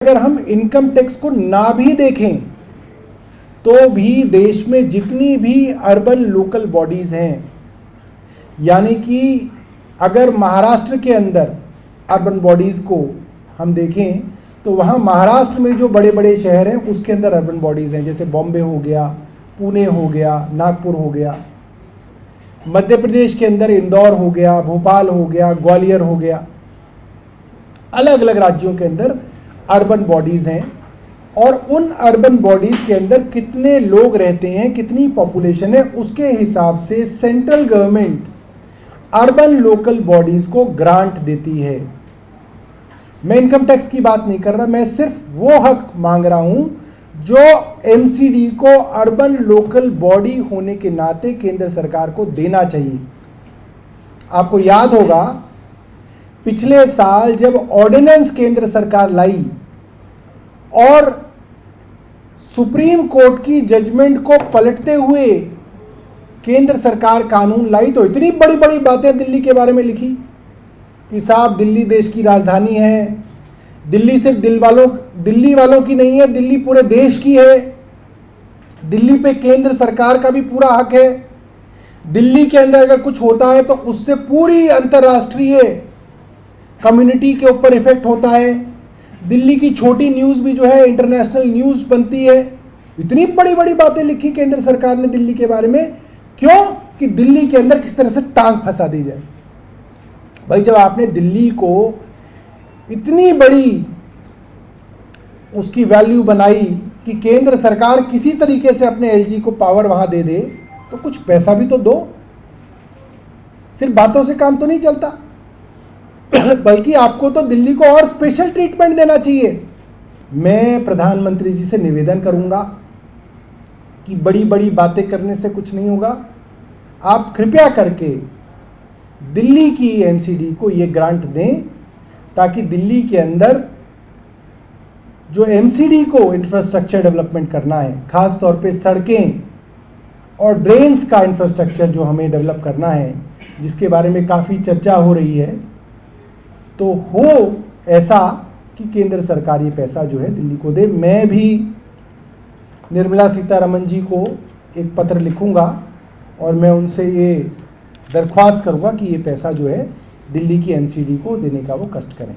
अगर हम income tax को ना भी देखें तो भी देश में जितनी भी अर्बन लोकल बॉडीज हैं, यानी कि अगर महाराष्ट्र के अंदर अर्बन बॉडीज को हम देखें तो वहाँ महाराष्ट्र में जो बड़े बड़े शहर हैं उसके अंदर अर्बन बॉडीज हैं, जैसे बॉम्बे हो गया, पुणे हो गया, नागपुर हो गया। मध्य प्रदेश के अंदर इंदौर हो गया, भोपाल हो गया, ग्वालियर हो गया। अलग अलग राज्यों के अंदर अर्बन बॉडीज हैं और उन अर्बन बॉडीज के अंदर कितने लोग रहते हैं, कितनी पॉपुलेशन है, उसके हिसाब से central government urban local bodies को ग्रांट देती है। मैं इनकम टैक्स की बात नहीं कर रहा, मैं सिर्फ वो हक मांग रहा हूं जो एमसीडी को अर्बन लोकल बॉडी होने के नाते केंद्र सरकार को देना चाहिए। आपको याद होगा पिछले साल जब ऑर्डिनेंस केंद्र सरकार लाई और सुप्रीम कोर्ट की जजमेंट को पलटते हुए केंद्र सरकार कानून लाई तो इतनी बड़ी बड़ी बातें दिल्ली के बारे में लिखी कि साहब दिल्ली देश की राजधानी है, दिल्ली सिर्फ दिल्ली वालों की नहीं है, दिल्ली पूरे देश की है, दिल्ली पे केंद्र सरकार का भी पूरा हक है, दिल्ली के अंदर अगर कुछ होता है तो उससे पूरी अंतर्राष्ट्रीय कम्युनिटी के ऊपर इफेक्ट होता है, दिल्ली की छोटी न्यूज़ भी जो है इंटरनेशनल न्यूज़ बनती है। इतनी बड़ी बड़ी बातें लिखी केंद्र सरकार ने दिल्ली के बारे में, क्यों? कि दिल्ली के अंदर किस तरह से टांग फंसा दी जाए। भाई जब आपने दिल्ली को इतनी बड़ी उसकी वैल्यू बनाई कि केंद्र सरकार किसी तरीके से अपने एलजी को पावर वहां दे दे, तो कुछ पैसा भी तो दो। सिर्फ बातों से काम तो नहीं चलता, बल्कि आपको तो दिल्ली को और स्पेशल ट्रीटमेंट देना चाहिए। मैं प्रधानमंत्री जी से निवेदन करूंगा कि बड़ी बड़ी बातें करने से कुछ नहीं होगा। आप कृपया करके दिल्ली की एमसीडी को ये ग्रांट दें ताकि दिल्ली के अंदर जो एमसीडी को इंफ्रास्ट्रक्चर डेवलपमेंट करना है, खास तौर पे सड़कें और ड्रेन्स का इंफ्रास्ट्रक्चर जो हमें डेवलप करना है, जिसके बारे में काफ़ी चर्चा हो रही है, तो हो ऐसा कि केंद्र सरकार ये पैसा जो है दिल्ली को दे। मैं भी निर्मला सीतारमण जी को एक पत्र लिखूंगा और मैं उनसे ये दरख्वास्त करूंगा कि ये पैसा जो है दिल्ली की एमसीडी को देने का वो कष्ट करें।